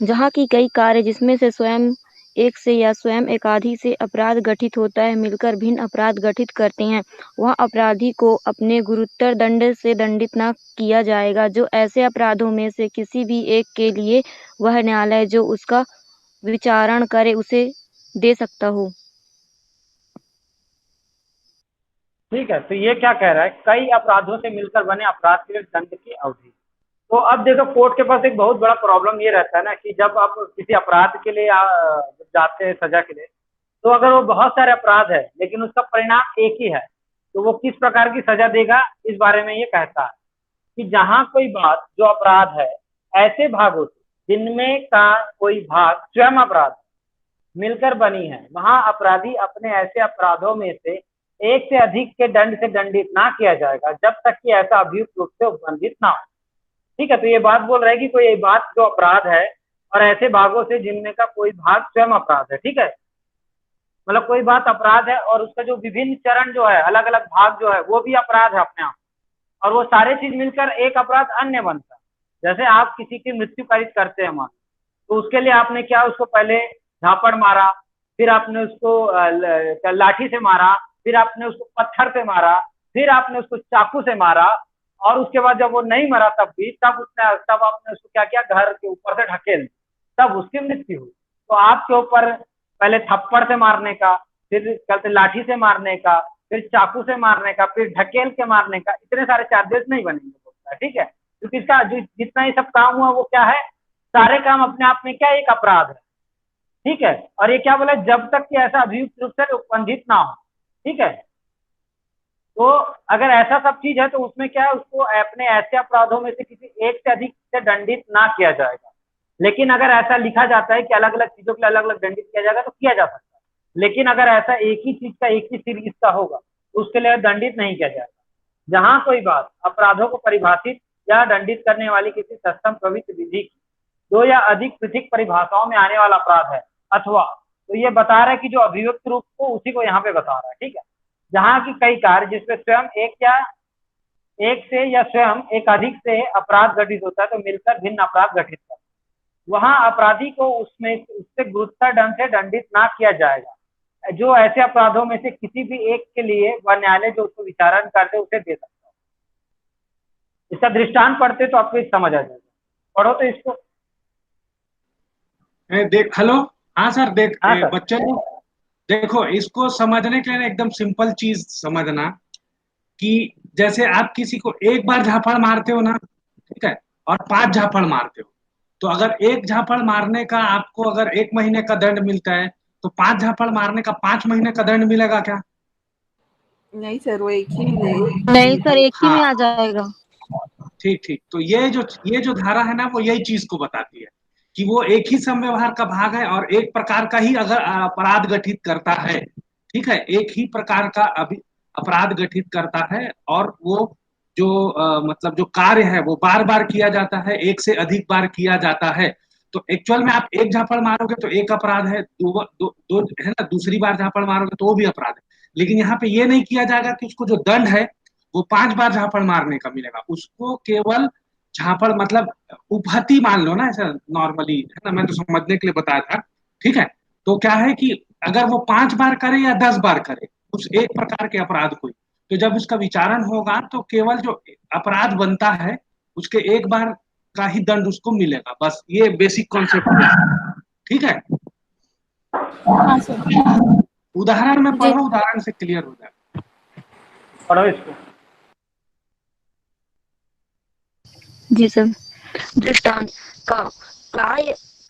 जहाँ की कई कार्य जिसमें से स्वयं एक से या स्वयं एकाधिक से अपराध गठित होता है मिलकर भिन्न अपराध गठित करते हैं, वहाँ अपराधी को अपने गुरुतर दंड से दंडित न किया जाएगा जो ऐसे अपराधों में से किसी भी एक के लिए वह न्यायालय जो उसका विचारण करे उसे दे सकता हो। ठीक है, तो ये क्या कह रहा है, कई अपराधों से मिलकर बने अपराध के लिए दंड की अवधि। तो अब देखो कोर्ट के पास एक बहुत बड़ा प्रॉब्लम ये रहता है ना कि जब आप किसी अपराध के लिए जब जाते हैं सजा के लिए, तो अगर वो बहुत सारे अपराध है लेकिन उसका परिणाम एक ही है, तो वो किस प्रकार की सजा देगा, इस बारे में ये कहता है कि जहां कोई बात जो अपराध है ऐसे भागों से जिनमें का कोई भाग स्वयं अपराध मिलकर बनी है, वहां अपराधी अपने ऐसे अपराधों में से एक से अधिक के दंड से दंडित ना किया जाएगा जब तक कि ऐसा अभियुक्त रूप से उपबंधित ना हो। ठीक है, तो ये बात बोल रहा है कि कोई बात जो अपराध है और ऐसे भागों से जिनमें का कोई भाग स्वयं अपराध है। ठीक है, मतलब कोई बात अपराध है और उसका जो विभिन्न चरण जो है, अलग अलग भाग जो है वो भी अपराध है अपने आप, और वो सारे चीज मिलकर एक अपराध अन्य बनता है। जैसे आप किसी की मृत्यु कारित करते हैं मान, तो उसके लिए आपने क्या, उसको पहले झापड़ मारा, फिर आपने उसको लाठी से मारा, फिर आपने उसको पत्थर से मारा, फिर आपने उसको चाकू से मारा, और उसके बाद जब वो नहीं मरा तब आपने उसको क्या किया, घर के ऊपर से ढकेल, तब उसकी मृत्यु हुई। तो आपके ऊपर पहले थप्पड़ से मारने का, फिर कहते लाठी से मारने का, फिर चाकू से मारने का, फिर ढकेल के मारने का, इतने सारे चार्जेस नहीं बनेंगे बोलता है। ठीक है, क्योंकि इसका जो जितना ये सब काम हुआ वो क्या है, सारे काम अपने आप में क्या एक अपराध है। ठीक है, और ये क्या बोला, जब तक कि ऐसा अभियुक्त रूप से उपबंधित ना हो। ठीक है, तो अगर ऐसा सब चीज है तो उसमें क्या है, उसको अपने ऐसे अपराधों में से किसी एक से अधिक से दंडित ना किया जाएगा। लेकिन अगर ऐसा लिखा जाता है कि अलग अलग चीजों के लिए अलग अलग दंडित किया जाएगा तो किया जा सकता है, लेकिन अगर ऐसा एक ही चीज का एक ही सीरीज का होगा तो उसके लिए दंडित नहीं किया जाएगा। जहां कोई बात अपराधों को परिभाषित या दंडित करने वाली किसी सक्षम प्रवृत्ति विधि की दो या अधिक पृथक परिभाषाओं में आने वाला अपराध है, अथवा, तो ये बता रहा है कि जो अभियुक्त रूप को उसी को यहाँ पे बता रहा है। ठीक है, जहाँ की कई कार्य जिसपे स्वयं एक से या स्वयं एक अधिक से अपराध घटित होता है तो मिलकर भिन्न अपराध घटित करता है, वहां अपराधी को उसमें उससे गुरुतर दंड से दंडित ना किया जाएगा जो ऐसे अपराधों में से किसी भी एक के लिए वह न्यायालय जो उसको विचारण करते उसे दे सकता है। इसका दृष्टांत पढ़ते तो आपको समझ आ जाएगा, पढ़ो तो इसको। देख हेलो, हाँ सर, देख हाँ सर। बच्चे लोग देखो, इसको समझने के लिए एकदम सिंपल चीज समझना कि जैसे आप किसी को एक बार झापड़ मारते हो ना, ठीक है, और 5 झापड़ मारते हो, तो अगर एक झापड़ मारने का आपको अगर 1 महीने का दंड मिलता है तो 5 झापड़ मारने का 5 महीने का दंड मिलेगा क्या? नहीं सर, वो एक ही मिलेगा। नहीं सर, एक ही में हाँ, आ जाएगा। ठीक ठीक, तो ये जो धारा है ना वो यही चीज को बताती है कि वो एक ही समव्यवहार का भाग है और एक प्रकार का ही अगर अपराध गठित करता है, ठीक है, एक ही प्रकार का अपराध गठित करता है, और वो जो मतलब जो कार्य है वो बार बार किया जाता है, एक से अधिक बार किया जाता है। तो एक्चुअल में आप एक झापड़ मारोगे तो एक अपराध है, दो है ना, दूसरी बार झापड़ मारोगे तो वो भी अपराध है। लेकिन यहाँ पे ये नहीं किया जाएगा कि उसको जो दंड है वो 5 बार झापड़ मारने का मिलेगा, उसको केवल झापड़ मतलब उपहति मान लो ना, ऐसा नॉर्मली है ना, मैं तो समझने के लिए बताया था। ठीक है, तो क्या है कि अगर वो 5 बार करे या 10 बार करे उस एक प्रकार के अपराध को, तो जब उसका विचारण होगा तो केवल जो अपराध बनता है उसके एक बार का ही दंड उसको मिलेगा। बस ये बेसिक कॉन्सेप्ट है। ठीक है, हाँ सर। उदाहरण में जी पढ़ो, उदाहरण से क्लियर हो जाए। पढ़ो इसको। जी सर। दृष्टांत का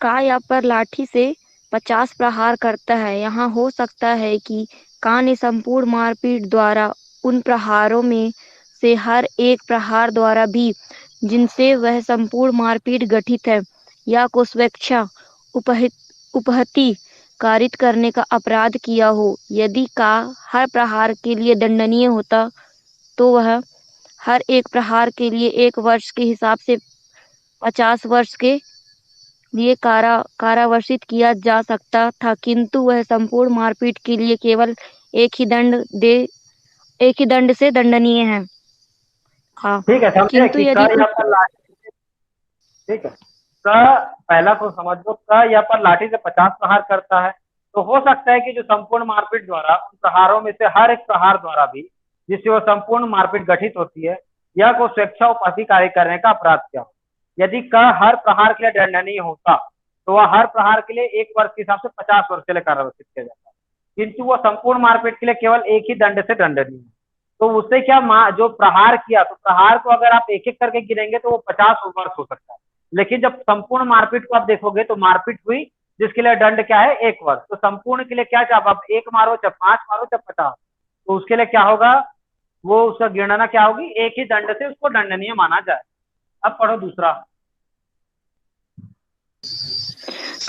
काय या पर लाठी से 50 प्रहार करता है। यहाँ हो सकता है कि का ने संपूर्ण मारपीट द्वारा उन प्रहारों में से हर एक प्रहार द्वारा भी जिनसे वह संपूर्ण मारपीट गठित है या को स्वेच्छा उपहति कारित करने का अपराध किया हो। यदि का हर प्रहार के लिए दंडनीय होता तो वह हर एक प्रहार के लिए 1 वर्ष के हिसाब से 50 वर्ष के लिए कारावासित किया जा सकता था, किंतु वह संपूर्ण मारपीट के लिए केवल एक ही दंड से दंडनीय है। हाँ, ठीक है, समझे किंतु कि यदि क या पर लाठी, ठीक है, क पहला को समझ लो, क या पर लाठी से 50 प्रहार करता है, तो हो सकता है कि जो संपूर्ण मारपीट द्वारा उन प्रहारों में से हर एक प्रहार द्वारा भी जिससे वो संपूर्ण मारपीट गठित होती है या को स्वेच्छा उपहति कार्य करने का अपराध किया हो। यदि क हर प्रहार के लिए दंडनीय होता तो वह हर प्रहार के लिए 1 वर्ष के हिसाब से 50 वर्ष के लिए कारावासित किया जाता, किंतु वह संपूर्ण मारपीट के लिए केवल एक ही दंड से दंडनीय है। तो उससे क्या जो प्रहार किया, तो प्रहार को अगर आप एक एक करके गिनेंगे तो वो 50 वर्ष हो सकता है, लेकिन जब संपूर्ण मारपीट को आप देखोगे तो मारपीट हुई जिसके लिए दंड क्या है, 1 वर्ष। तो संपूर्ण के लिए क्या, चाहे आप 1 मारो चाहे 5 मारो चाहे 50, तो उसके लिए क्या होगा, वो उसका गिणना क्या होगी, एक ही दंड से उसको दंडनीय माना जाए। अब पढ़ो दूसरा।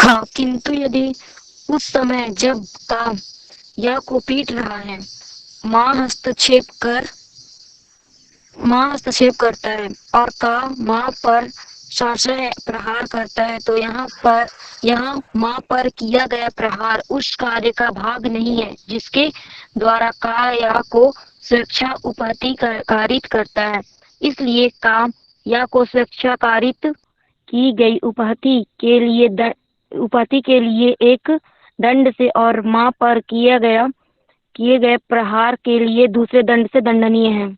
हाँ, किंतु यदि उस समय जब का या को पीट रहा है माँ हस्तक्षेप करता है और का माँ पर शासय प्रहार करता है, तो यहाँ माँ पर किया गया प्रहार उस कार्य का भाग नहीं है जिसके द्वारा का या को स्वेच्छा उपहति कारित करता है। इसलिए का या को स्वेच्छा कारित की गई उपहति के लिए एक दंड से और माँ पर किए गए प्रहार के लिए दूसरे दंड से दंडनीय है।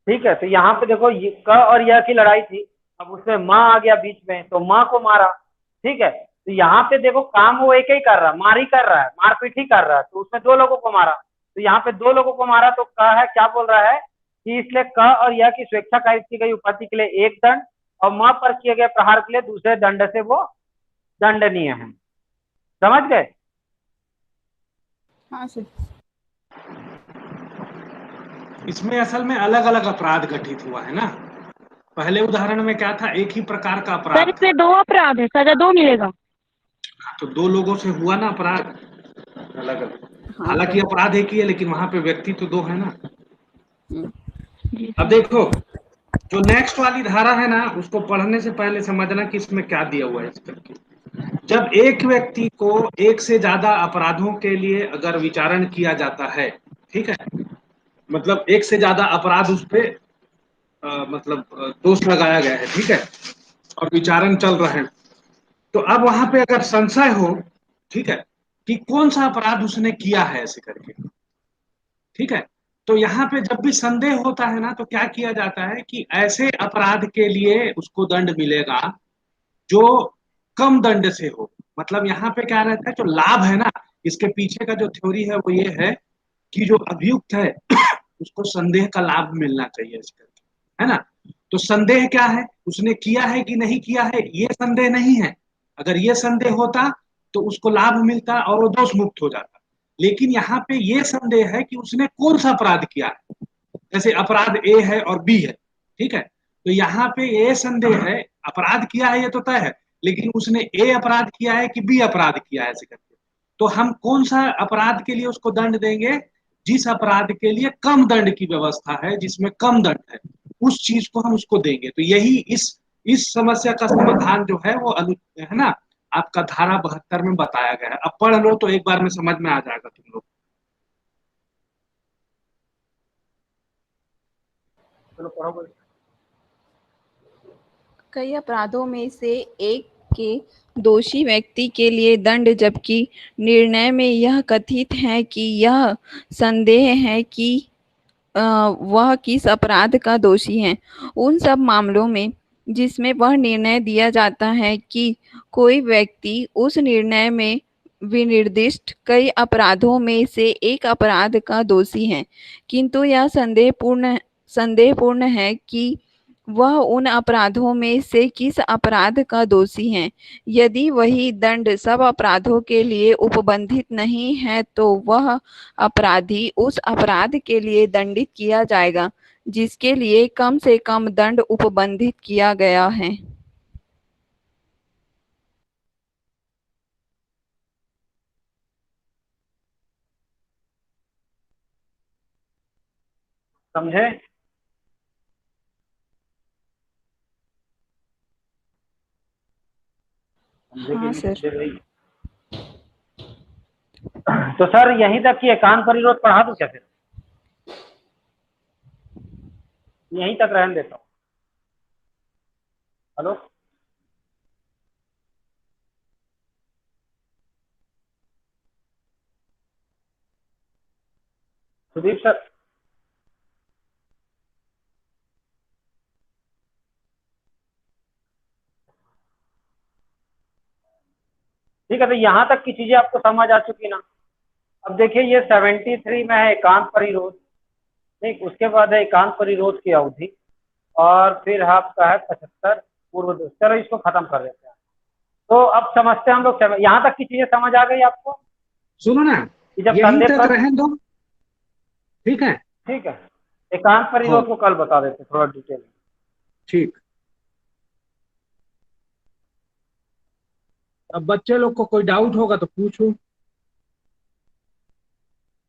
ठीक है, तो यहाँ पे देखो क और य की लड़ाई थी, अब उसमें माँ आ गया बीच में तो माँ को मारा। ठीक है, तो यहाँ पे देखो काम वो एक ही कर रहा है, मार ही कर रहा है, मारपीट ही कर रहा है, तो उसमें 2 लोगों को मारा। तो यहाँ पे 2 लोगों को मारा, तो क है क्या बोल रहा है कि इसलिए क और य की स्वेच्छा कारित की गई उपहति के लिए एक दंड और माँ पर किए गए प्रहार के लिए दूसरे दंड से वो दंडनीय है। समझ गए? हाँ सर। इसमें असल में अलग अलग अपराध घटित हुआ है ना। पहले उदाहरण में क्या था, एक ही प्रकार का सर अपराध इसमें 2 अपराध है, सजा 2 मिलेगा। तो 2 लोगों से हुआ ना अपराध अलग अलग। हाँ हालांकि सर। अपराध एक ही है लेकिन वहां पे व्यक्ति तो 2 है ना। जी अब देखो जो नेक्स्ट वाली धारा है ना, उसको पढ़ने से पहले समझना कि इसमें क्या दिया हुआ है इस करके। जब एक व्यक्ति को एक से ज्यादा अपराधों के लिए अगर विचारण किया जाता है, ठीक है, मतलब एक से ज्यादा अपराध उस पे दोष लगाया गया है, ठीक है, और विचारण चल रहे हैं, तो अब वहां पे अगर संशय हो, ठीक है, कि कौन सा अपराध उसने किया है ऐसे करके, ठीक है, तो यहाँ पे जब भी संदेह होता है ना, तो क्या किया जाता है कि ऐसे अपराध के लिए उसको दंड मिलेगा जो कम दंड से हो। मतलब यहाँ पे क्या रहता है, जो लाभ है ना, इसके पीछे का जो थ्योरी है वो ये है कि जो अभियुक्त है उसको संदेह का लाभ मिलना चाहिए इस करके, है ना। तो संदेह क्या है, उसने किया है कि नहीं किया है, ये संदेह नहीं है। अगर ये संदेह होता तो उसको लाभ मिलता और वो दोष मुक्त हो जाता। लेकिन यहाँ पे ये संदेह है कि उसने कौन सा अपराध किया है, जैसे अपराध ए है और बी है, ठीक है, तो यहाँ पे ये संदेह है, अपराध किया है ये तो तय है, लेकिन उसने ए अपराध किया है कि बी अपराध किया है ऐसे करके। तो हम कौन सा अपराध के लिए उसको दंड देंगे, जिस अपराध के लिए कम दंड की व्यवस्था है, जिसमें कम दंड है, उस चीज को हम उसको देंगे। तो यही इस समस्या का समाधान जो है वो है ना, आपका धारा 72 में बताया गया है। अब पढ़ लो तो एक बार में समझ में आ जाएगा तुम लोग। चलो पढ़ो। कई अपराधों में से एक के दोषी व्यक्ति के लिए दंड, जबकि निर्णय में यह कथित है कि यह संदेह है कि वह किस अपराध का दोषी है। उन सब मामलों में जिसमें वह निर्णय दिया जाता है कि कोई व्यक्ति उस निर्णय में विनिर्दिष्ट कई अपराधों में से एक अपराध का दोषी है, किंतु यह संदेहपूर्ण है कि वह उन अपराधों में से किस अपराध का दोषी है। यदि वही दंड सब अपराधों के लिए उपबंधित नहीं है तो वह अपराधी उस अपराध के लिए दंडित किया जाएगा जिसके लिए कम से कम दंड उपबंधित किया गया है। समझे? समझे कि हाँ नहीं सर। समझे भाई? तो सर यहीं तक की एकांत परिरोध पढ़ा दूं क्या फिर? यहीं तक रहने देता हूँ। Hello, Sudeep sir. ठीक है, तो यहाँ तक की चीजें आपको समझ आ चुकी ना। अब देखिए ये 73 में है एकांत परिरोध, ठीक, उसके बाद है एकांत परिरोध की अवधि, और फिर आपका है 75 पूर्व दोष। चलो इसको खत्म कर देते हैं। तो अब समझते हैं हम लोग, यहाँ तक की चीजें समझ आ गई आपको सुनो ना, कि जब यहीं संदेह तक रहने दो, ठीक है? ठीक है, एकांत हाँ परिरोध को कल बता देते हैं थोड़ा डिटेल में। ठीक। अब बच्चे लोग को कोई डाउट होगा तो पूछो।